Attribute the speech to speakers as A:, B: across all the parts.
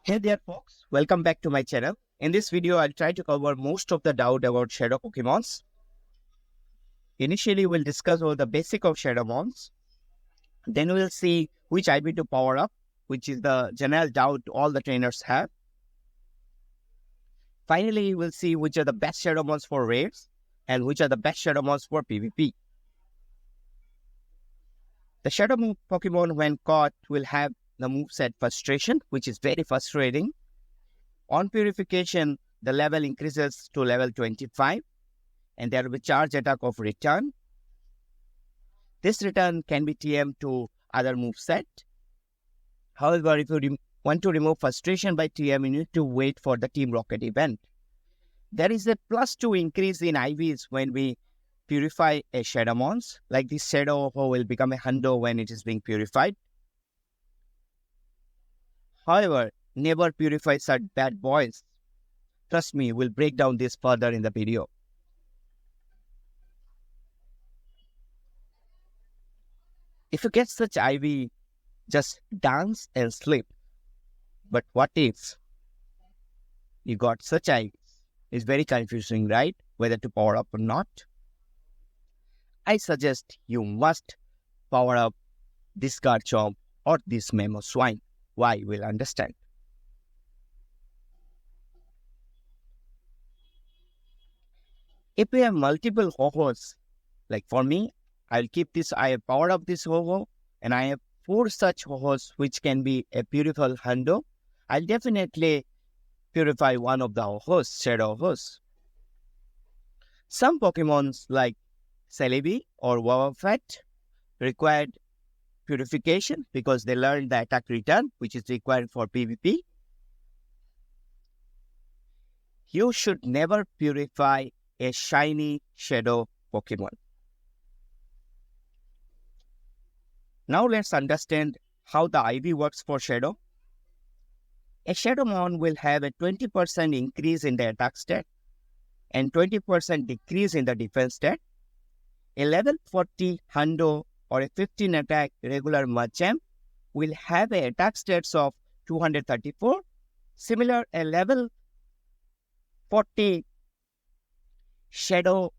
A: Hey there folks, welcome back to my channel. In this video, I'll try to cover most of the doubt about Shadow Pokemons. Initially, we'll discuss all the basic of Shadow Mons. Then we'll see which IV to power up, which is the general doubt all the trainers have. Finally, we'll see which are the best Shadow Mons for raids and which are the best Shadow Mons for PvP. The Shadow Pokemon when caught will have the moveset Frustration, which is very frustrating. On purification, the level increases to level 25 and there will be charge attack of return. This return can be TM to other moveset. However, if you want to remove Frustration by TM, you need to wait for the Team Rocket event. There is a +2 increase in IVs when we purify a Shadow Mons, like this Shadow Ho will become a Hundo when it is being purified. However, never purify such bad boys. Trust me, we'll break down this further in the video. If you get such IV, just dance and sleep. But what if you got such IVs? It's very confusing, right? Whether to power up or not. I suggest you must power up this Garchomp or this Memo Swine. Why? We'll understand. If we have multiple Ho-Hos, like for me, I'll keep this, I have powered up this Ho-Ho and I have 4 such Ho-Hos which can be a beautiful Hundo. I'll definitely purify one of the Ho-Hos, Shadow Ho-Hos. Some Pokemons like Celebi or Wobbuffet required purification because they learned the attack return, which is required for PvP. You should never purify a shiny Shadow Pokemon. Now let's understand how the IV works for Shadow. A Shadow Mon will have a 20% increase in the attack stat and 20% decrease in the defense stat. A level 40 Hundo or a 15 attack regular Machamp will have an attack stats of 234. Similar, a level 40 Shadow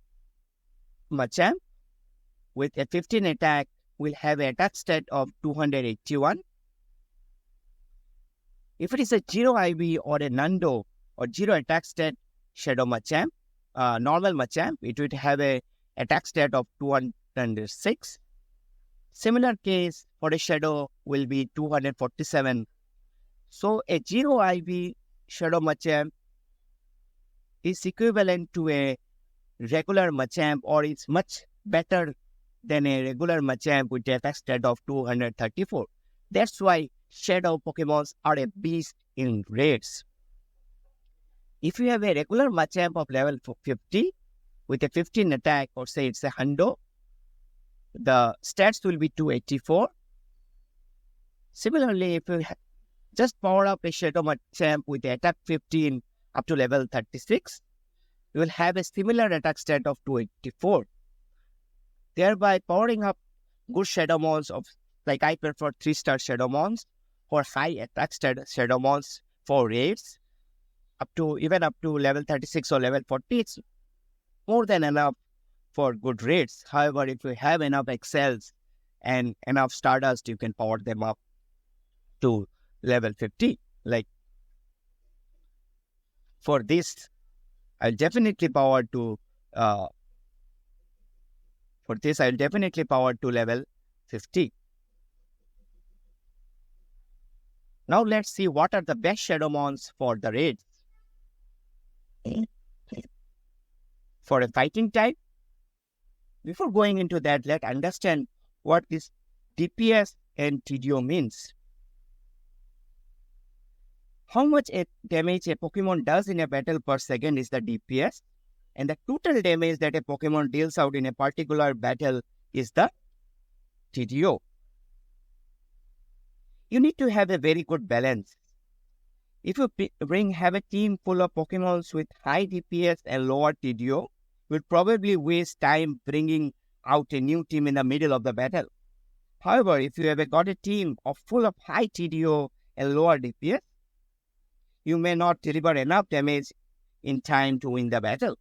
A: Machamp with a 15 attack will have an attack stat of 281. If it is a 0 IV or a Nando or 0 attack stat Shadow Machamp, normal Machamp, it would have a attack stat of 206. Similar case for a Shadow will be 247. So a 0 IV Shadow Machamp is equivalent to a regular Machamp or is much better than a regular Machamp with an attack stat of 234. That's why Shadow Pokemons are a beast in raids. If you have a regular Machamp of level 50 with a 15 attack, or say it's a Hundo, the stats will be 284. Similarly, if you just power up a Shadow Machamp with attack 15 up to level 36, you will have a similar attack stat of 284. Thereby powering up good Shadow Mons of, like I prefer 3-star Shadow Mons or high attack stat Shadow Mons for raids, even up to level 36 or level 40, it's more than enough for good raids. However, if you have enough Excels and enough Stardust, you can power them up to level 50. Like for this, I'll definitely power to level 50. Now let's see what are the best Shadow Mons for the raids. For a fighting type, before going into that, let's understand what this DPS and TDO means. How much damage a Pokemon does in a battle per second is the DPS, and the total damage that a Pokemon deals out in a particular battle is the TDO. You need to have a very good balance. If you have a team full of Pokemons with high DPS and lower TDO, you would probably waste time bringing out a new team in the middle of the battle. However, if you have got a team full of high TDO and lower DPS, you may not deliver enough damage in time to win the battle.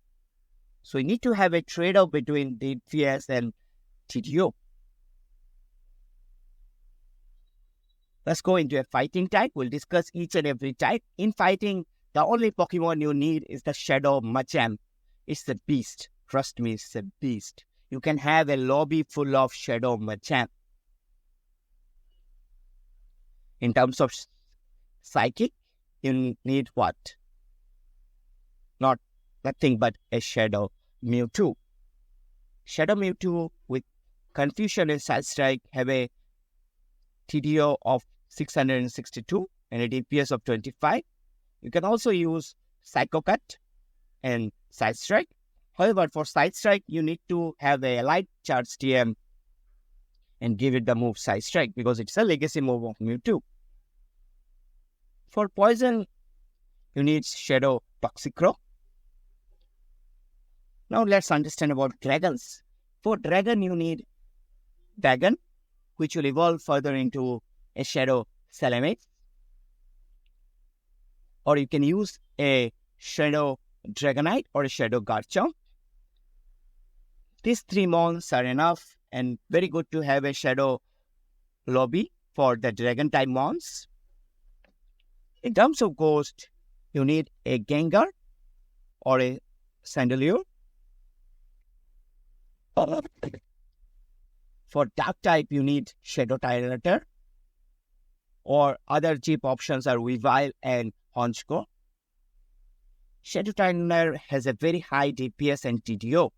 A: So you need to have a trade-off between DPS and TDO. Let's go into a fighting type. We'll discuss each and every type. In fighting, the only Pokemon you need is the Shadow Machamp. It's a beast. Trust me, it's a beast. You can have a lobby full of Shadow Machamp. In terms of Psychic, you need what? Nothing but a Shadow Mewtwo. Shadow Mewtwo with Confusion and Side Strike have a TDO of 662 and a DPS of 25. You can also use Psycho Cut and Side Strike. However, for Side Strike, you need to have a light charge TM and give it the move Side Strike because it's a legacy move of Mewtwo. For Poison, you need Shadow Toxicroak. Now let's understand about Dragons. For Dragon, you need Dragon, which will evolve further into a Shadow Salamence. Or you can use a Shadow Dragonite or a Shadow Garchomp. These three mons are enough and very good to have a Shadow lobby for the Dragon type mons. In terms of Ghost, you need a Gengar or a Sandalure. For Dark type, you need Shadow Tyranitar, or other cheap options are Weavile and Honchkrow. Shadow Tyranitar has a very high DPS and TDO.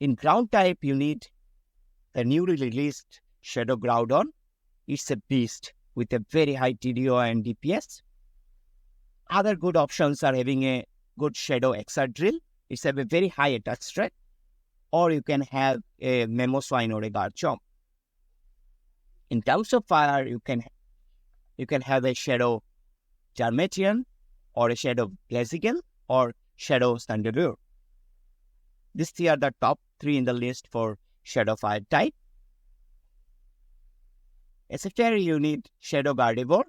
A: In Ground type, you need the newly released Shadow Groudon. It's a beast with a very high TDO and DPS. Other good options are having a good Shadow Exadrill. It's a very high attack strat. Or you can have a Mamoswine or a Garchomp. In terms of fire, you can have a Shadow Jarmatian or a Shadow Blaziken or Shadow Thunderbird. These three are the top 3 in the list for Shadow Fire type. As a fairy, you need Shadow Gardevoir.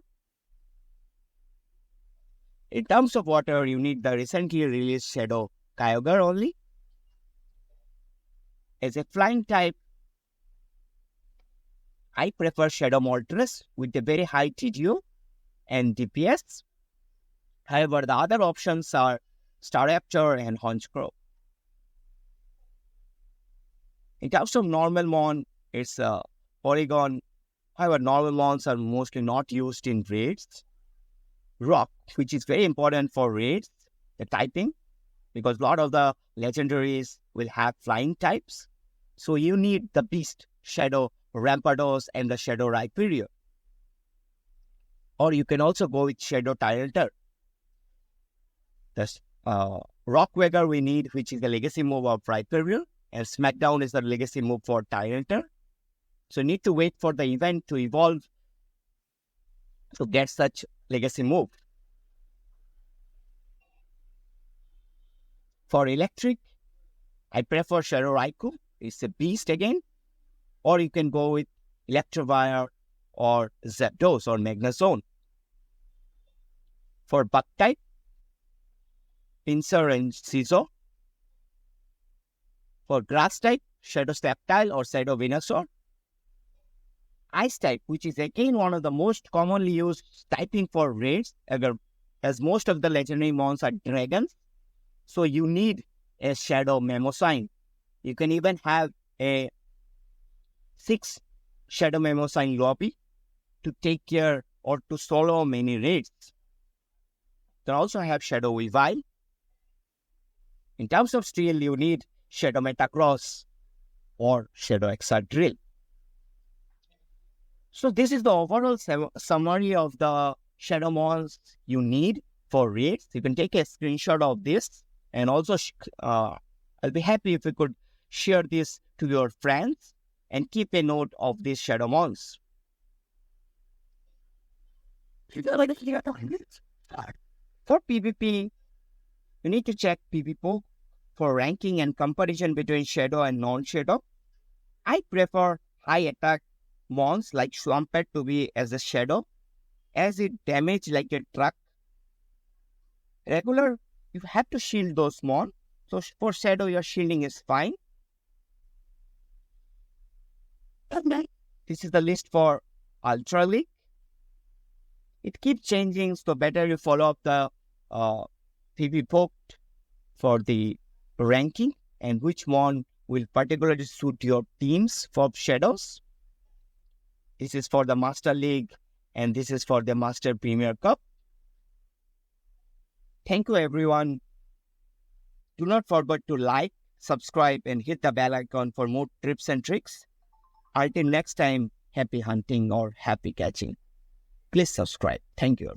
A: In terms of water, you need the recently released Shadow Kyogre only. As a flying type, I prefer Shadow Moltres with a very high TDO and DPS. However, the other options are Staraptor and Honchkrow. In terms of normal mon, it's Porygon. However, normal mons are mostly not used in raids. Rock, which is very important for raids, the typing, because a lot of the legendaries will have flying types. So you need the beast, Shadow Rampardos and the Shadow Rhyperior. Or you can also go with Shadow Tyranitar. The Rockwagger we need, which is the legacy move of Rhyperior, and Smackdown is the legacy move for Tyranitar. So you need to wait for the event to evolve to get such legacy move. For electric, I prefer Shadow Raikou. It's a beast again. Or you can go with Electivire or Zapdos or Magnezone. For bug type, Pinsir and Scizor. For grass type, Shadow Sceptile or Shadow Venusaur. Ice type, which is again one of the most commonly used typing for raids, as most of the legendary mons are dragons. So you need a Shadow Mamoswine. You can even have a 6 Shadow Mamoswine lobby to take care or to solo many raids. You can also have Shadow Weavile. In terms of steel, you need Shadow Metagross or Shadow Exadrill. So this is the overall summary of the Shadow mons you need for raids. You can take a screenshot of this, and also I'll be happy if you could share this to your friends and keep a note of these Shadow mons. For PvP, you need to check PvPoke for ranking and comparison between Shadow and non-Shadow. I prefer high attack mons like Swampert to be as a shadow, as it damage like a truck. Regular, you have to shield those mons. So for shadow, your shielding is fine. Okay. This is the list for Ultra League. It keeps changing, so better you follow up the PV poked for the ranking and which mon will particularly suit your teams for shadows. This is for the Master League and this is for the Master Premier Cup. Thank you everyone. Do not forget to like, subscribe and hit the bell icon for more tips and tricks. Until next time, happy hunting or happy catching. Please subscribe. Thank you.